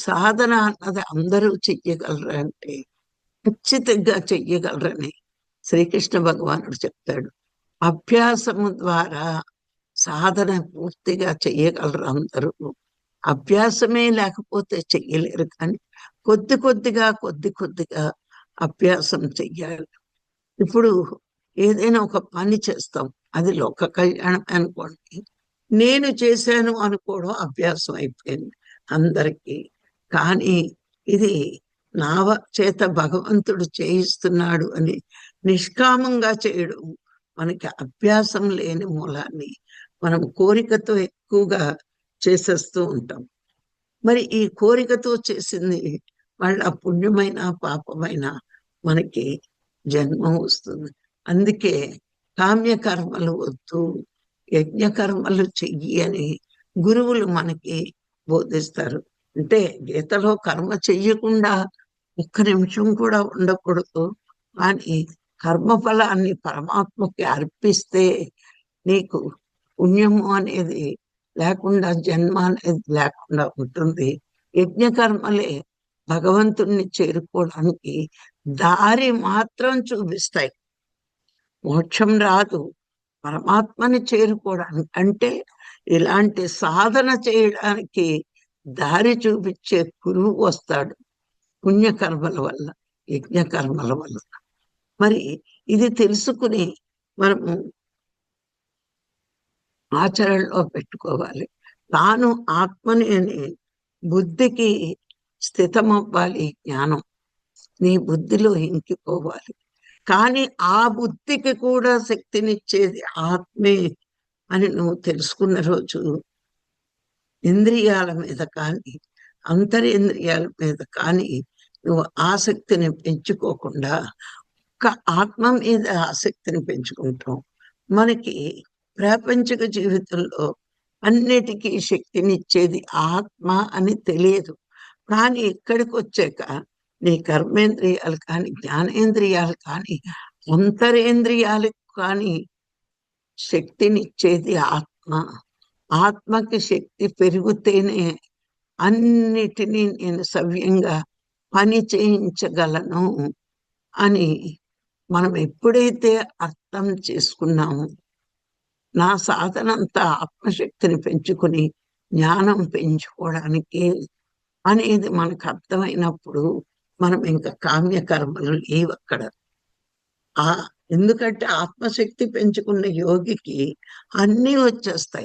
సాధన అన్నది అందరూ చెయ్యగలరంటే ఖచ్చితంగా చెయ్యగలరని శ్రీకృష్ణ భగవానుడు చెప్తాడు. అభ్యాసము ద్వారా సాధన పూర్తిగా చెయ్యగలరు అందరూ. అభ్యాసమే లేకపోతే చెయ్యలేరు, కానీ కొద్ది కొద్దిగా అభ్యాసం చెయ్యాలి. ఇప్పుడు ఏదైనా ఒక పని చేస్తాం, అది లోక కళ్యాణం అనుకోండి, నేను చేశాను అనుకోవడం అభ్యాసం అయిపోయింది అందరికీ. కానీ ఇది నా చేత భగవంతుడు చేయిస్తున్నాడు అని నిష్కామంగా చేయడం మనకి అభ్యాసం లేని మూలాన్ని మనం కోరికతో ఎక్కువగా చేసేస్తూ ఉంటాం. మరి ఈ కోరికతో చేసింది వాళ్ళ పుణ్యమైన పాపమైన మనకి జన్మ వస్తుంది. అందుకే కామ్యకర్మలు వద్దు, యజ్ఞకర్మలు చెయ్యి అని గురువులు మనకి బోధిస్తారు. అంటే గీతలో కర్మ చెయ్యకుండా ఒక్క నిమిషం కూడా ఉండకూడదు, కానీ కర్మఫలాన్ని పరమాత్మకి అర్పిస్తే నీకు పుణ్యము అనేది లేకుండా, జన్మ అనేది లేకుండా ఉంటుంది. యజ్ఞకర్మలే భగవంతుణ్ణి చేరుకోవడానికి దారి మాత్రం చూపిస్తాయి. మోక్షం రాదు, పరమాత్మని చేరుకోవడానికి అంటే ఇలాంటి సాధన చేయడానికి దారి చూపించే గురువు వస్తాడు పుణ్యకర్మల వల్ల, యజ్ఞకర్మల వల్ల. మరి ఇది తెలుసుకుని మనము ఆచరణలో పెట్టుకోవాలి. తాను ఆత్మని అని బుద్ధికి స్థితమవ్వాలి. జ్ఞానం నీ బుద్ధిలో ఇంకిపోవాలి. కానీ ఆ బుద్ధికి కూడా శక్తినిచ్చేది ఆత్మే అని నువ్వు తెలుసుకున్న రోజు ఇంద్రియాల మీద కానీ అంతరింద్రియాల మీద కానీ నువ్వు ఆసక్తిని పెంచుకోకుండా ఒక్క ఆత్మ మీద ఆసక్తిని పెంచుకుంటాం. మనకి ప్రాపంచిక జీవితంలో అన్నిటికీ శక్తినిచ్చేది ఆత్మ అని తెలియదు. కానీ ఇక్కడికి వచ్చాక నీ కర్మేంద్రియాలు కానీ జ్ఞానేంద్రియాలు కానీ అంతరేంద్రియాలకు కానీ శక్తినిచ్చేది ఆత్మ. ఆత్మకి శక్తి పెరిగితేనే అన్నిటినీ నేను సవ్యంగా పని చేయించగలను అని మనం ఎప్పుడైతే అర్థం చేసుకున్నామో, నా సాధన అంతా ఆత్మశక్తిని పెంచుకుని జ్ఞానం పెంచుకోవడానికి అనేది మనకు అర్థమైనప్పుడు మనం ఇంకా కామ్యకర్మలు లేవు అక్కడ. ఎందుకంటే ఆత్మశక్తి పెంచుకున్న యోగికి అన్నీ వచ్చేస్తాయి.